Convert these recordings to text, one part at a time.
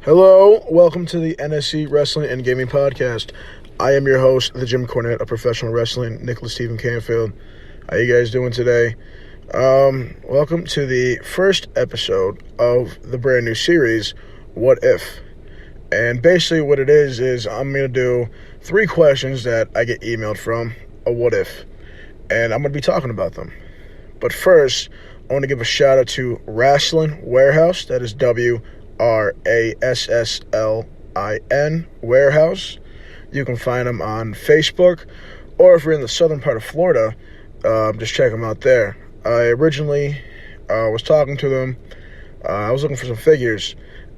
Hello, welcome to the NSC Wrestling and Gaming Podcast. I am your host, the Jim Cornette of professional wrestling, Nicholas Stephen Canfield. How you guys doing today? Welcome to the first episode of the brand new series, What If? And basically what it is I'm going to do 3 questions that I get emailed from a what if. And I'm going to be talking about them. But first, I want to give a shout out to Wrestling Warehouse. That is WRASSLIN Warehouse. You can find them on Facebook, or if you're in the southern part of Florida, just check them out there. I originally was talking to them. I was looking for some figures,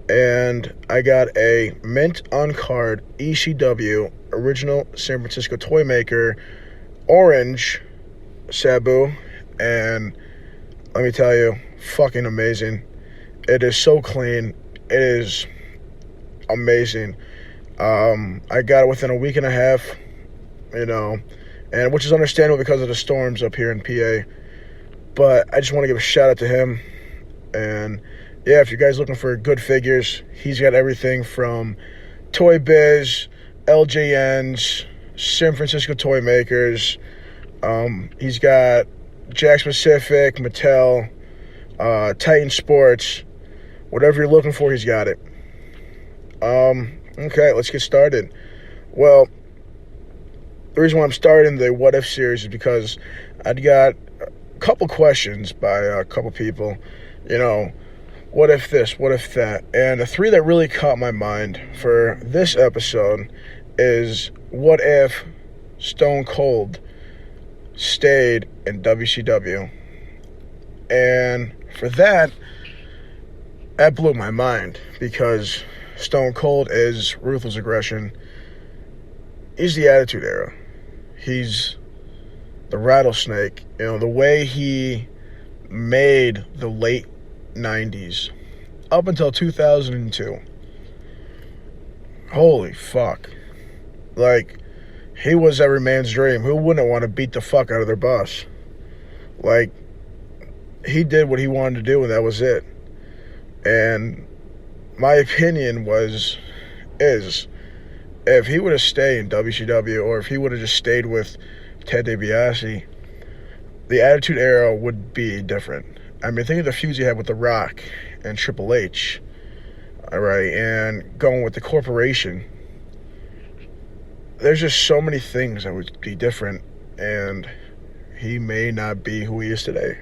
and I got a mint on card ECW original San Francisco toy maker orange Sabu, and let me tell you, fucking amazing. It is so clean. It is amazing. I got it within a week and a half, and which is understandable because of the storms up here in PA. But I just want to give a shout out to him. And yeah, if you guys looking for good figures, he's got everything from Toy Biz, LJNs, San Francisco toy makers. He's got Jack Pacific, Mattel, Titan Sports. Whatever you're looking for, he's got it. Okay, let's get started. Well, the reason why I'm starting the What If series is because I got a couple questions by a couple people. What if this, what if that? And the 3 that really caught my mind for this episode is, what if Stone Cold stayed in WCW? And for that blew my mind, because Stone Cold is ruthless aggression. He's the Attitude Era. He's the rattlesnake. The way he made the late 90s up until 2002. Holy fuck. Like, he was every man's dream. Who wouldn't want to beat the fuck out of their boss? Like, he did what he wanted to do, and that was it. And my opinion is, if he would have stayed in WCW, or if he would have just stayed with Ted DiBiase, the Attitude Era would be different. I mean, think of the feuds he had with The Rock and Triple H, all right, and going with the corporation. There's just so many things that would be different, and he may not be who he is today.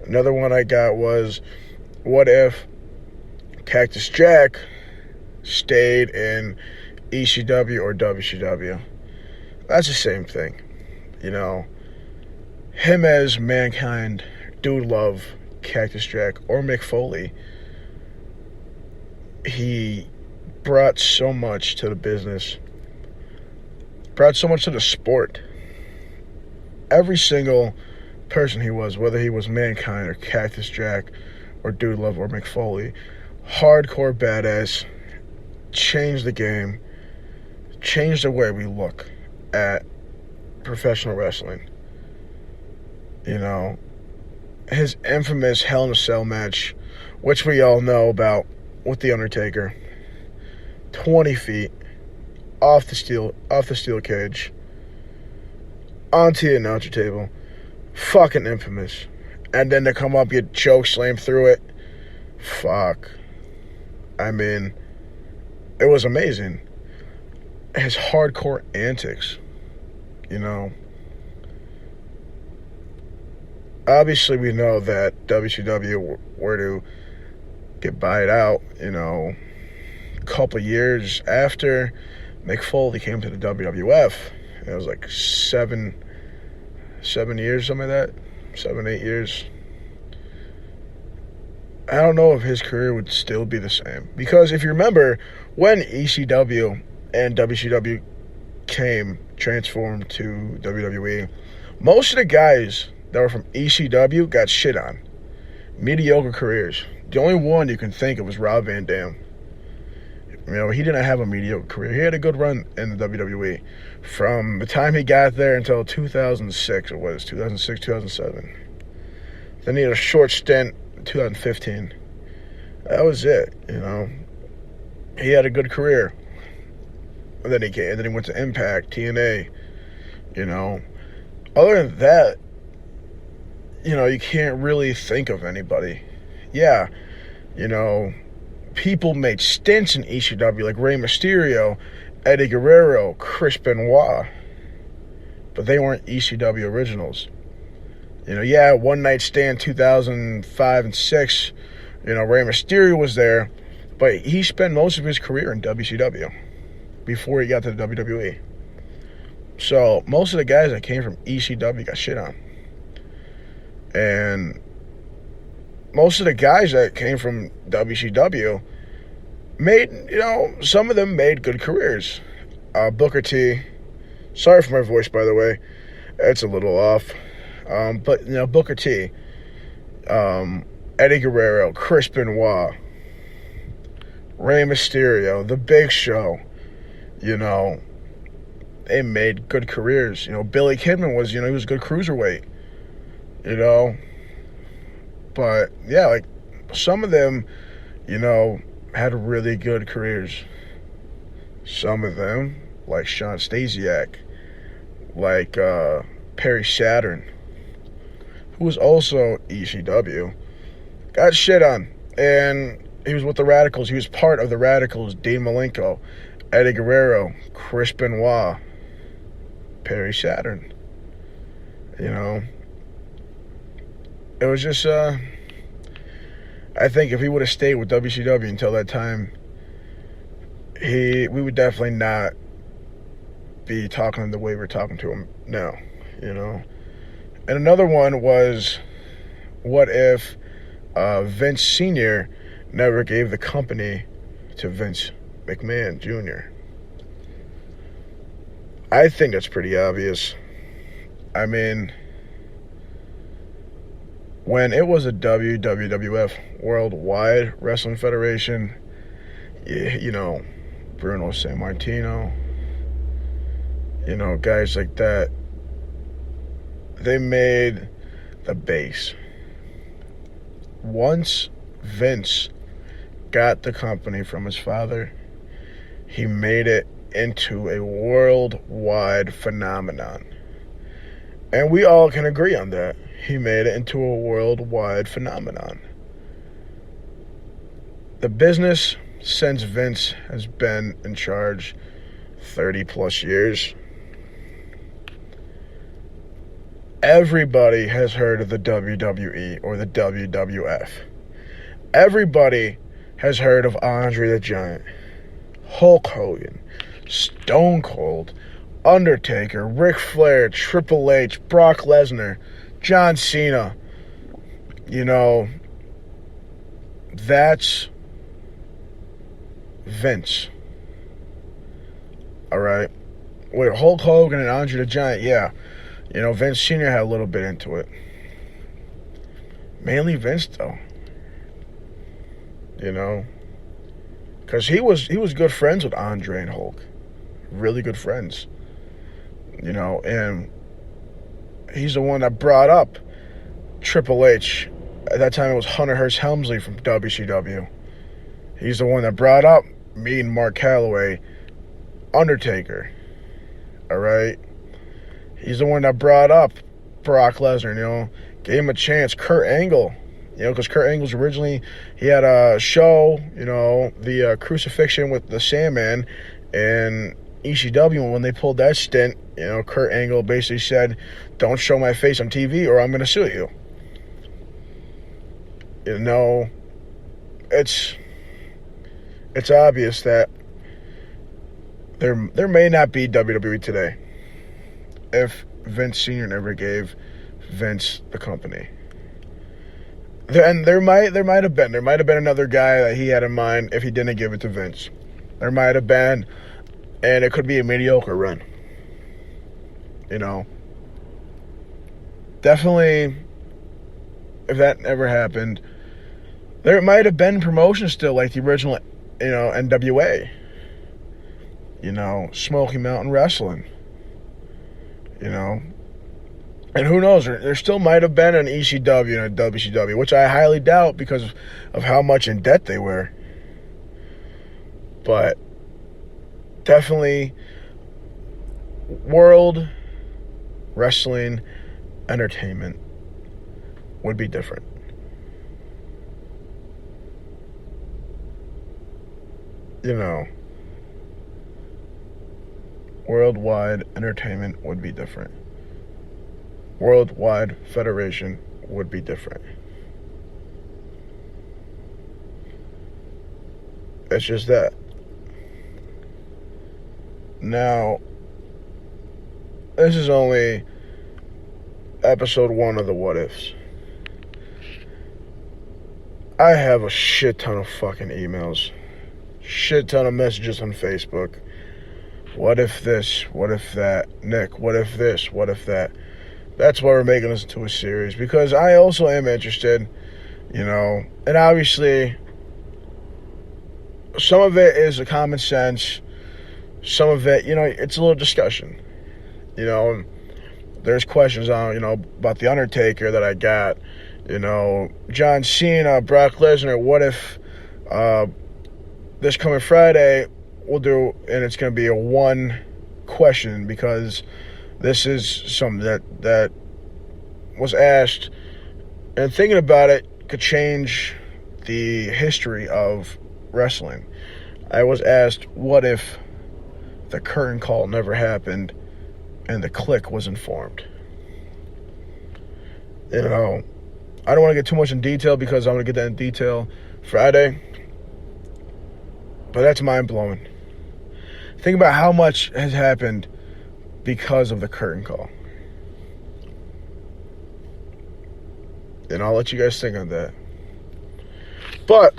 Another one I got was, what if Cactus Jack stayed in ECW or WCW? That's the same thing. Him as Mankind, Dude Love, Cactus Jack, or Mick Foley, he brought so much to the business, brought so much to the sport. Every single person he was, whether he was Mankind or Cactus Jack or Dude Love or Mick Foley, hardcore badass, changed the game, changed the way we look at professional wrestling. His infamous Hell in a Cell match, which we all know about, with The Undertaker, 20 feet off the steel cage, onto the announcer table, fucking infamous. And then to come up, get choke slammed through it. Fuck. I mean, it was amazing. His hardcore antics, Obviously, we know that WCW were to get buyed out, a couple years after Mick Foley came to the WWF. It was like 7 years, something like that. 7, 8 years. I don't know if his career would still be the same. Because if you remember, when ECW and WCW transformed to WWE, most of the guys that were from ECW got shit on. Mediocre careers. The only one you can think of was Rob Van Dam. He didn't have a mediocre career. He had a good run in the WWE. From the time he got there until 2006, 2007. Then he had a short stint in 2015. That was it, he had a good career. And then he went to Impact, TNA. You know, other than that, you know, you can't really think of anybody. Yeah, you know, people made stints in ECW like Rey Mysterio, Eddie Guerrero, Chris Benoit, but they weren't ECW originals. You know, yeah, One Night Stand 2005 and 6, you know, Rey Mysterio was there, but he spent most of his career in WCW before he got to the WWE. So most of the guys that came from ECW got shit on. And most of the guys that came from WCW made, you know, some of them made good careers. Booker T, sorry for my voice, by the way, it's a little off. But, you know, Booker T, Eddie Guerrero, Chris Benoit, Rey Mysterio, The Big Show, you know, they made good careers. You know, Billy Kidman was, you know, he was a good cruiserweight, you know. But, yeah, like, some of them, you know, had really good careers. Some of them, like Sean Stasiak, like Perry Saturn, who was also ECW, got shit on. And he was with the Radicals. He was part of the Radicals. Dean Malenko, Eddie Guerrero, Chris Benoit, Perry Saturn. You know, it was just, I think if he would have stayed with WCW until that time, we would definitely not be talking the way we're talking to him now, you know. And another one was, what if Vince Sr. never gave the company to Vince McMahon Jr.? I think that's pretty obvious. I mean, when it was a WWF, Worldwide Wrestling Federation, you know, Bruno Sammartino, you know, guys like that, they made the base. Once Vince got the company from his father, he made it into a worldwide phenomenon. And we all can agree on that. He made it into a worldwide phenomenon. The business, since Vince has been in charge 30 plus years, everybody has heard of the WWE or the WWF. Everybody has heard of Andre the Giant, Hulk Hogan, Stone Cold, Undertaker, Ric Flair, Triple H, Brock Lesnar, John Cena. You know, that's Vince. Alright? With Hulk Hogan and Andre the Giant, yeah. You know, Vince Sr. had a little bit into it. Mainly Vince, though. You know? Because he was good friends with Andre and Hulk. Really good friends. You know, and he's the one that brought up Triple H. At that time, it was Hunter Hearst Helmsley from WCW. He's the one that brought up me and Mark Calloway, Undertaker. Alright? He's the one that brought up Brock Lesnar, you know, gave him a chance. Kurt Angle, you know, because Kurt Angle's originally, he had a show, you know, the Crucifixion with the Sandman, and ECW, and when they pulled that stint, you know, Kurt Angle basically said, don't show my face on TV or I'm going to sue you. You know, it's obvious that there may not be WWE today if Vince Sr. never gave Vince the company. And there might have been another guy that he had in mind if he didn't give it to Vince. There might have been, and it could be a mediocre run. You know, definitely, if that never happened, there might have been promotions still, like the original, you know, NWA. You know, Smoky Mountain Wrestling. You know, and who knows, there still might have been an ECW and a WCW, which I highly doubt because of how much in debt they were. But definitely world wrestling entertainment would be different. You know, worldwide entertainment would be different. Worldwide federation would be different. It's just that. Now, this is only episode 1 of the What Ifs. I have a shit ton of fucking emails. Shit ton of messages on Facebook. What if this? What if that? Nick, what if this? What if that? That's why we're making this into a series. Because I also am interested, you know, and obviously some of it is a common sense. Some of it, you know, it's a little discussion. You know, there's questions on, you know, about The Undertaker that I got. You know, John Cena, Brock Lesnar, what if this coming Friday we'll do, and it's going to be a one question because this is something that was asked, and thinking about it could change the history of wrestling. I was asked, what if the curtain call never happened and the Clique was informed? You know, I don't want to get too much in detail because I'm going to get that in detail Friday, but that's mind-blowing. Think about how much has happened because of the curtain call. And I'll let you guys think on that. But,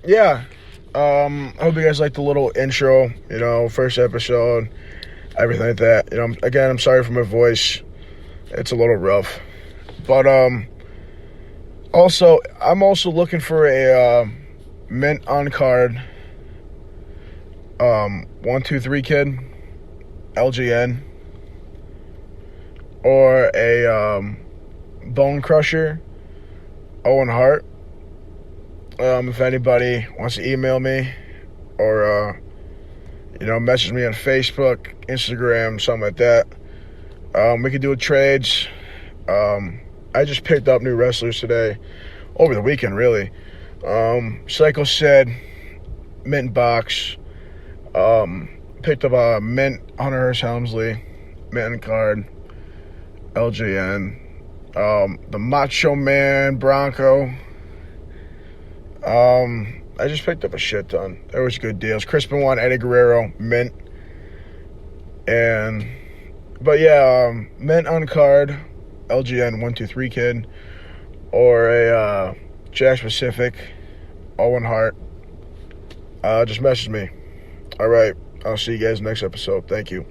yeah. I hope you guys liked the little intro, you know, first episode, everything like that. You know, again, I'm sorry for my voice. It's a little rough. But, also, I'm also looking for a, mint on card, 1-2-3 kid, LGN, or a, Bone Crusher, Owen Hart. If anybody wants to email me or, you know, message me on Facebook, Instagram, something like that, we could do trades. I just picked up new wrestlers today, over the weekend, really. Psycho said, mint box. Picked up a mint Hunter Hearst Helmsley, mint card, LJN. The Macho Man Bronco. I just picked up a shit ton. There was good deals. Crispin won Eddie Guerrero, mint. But yeah, mint on card, LGN 1-2-3 kid, or a Jack Pacific, Owen Hart. Just message me. All right, I'll see you guys next episode. Thank you.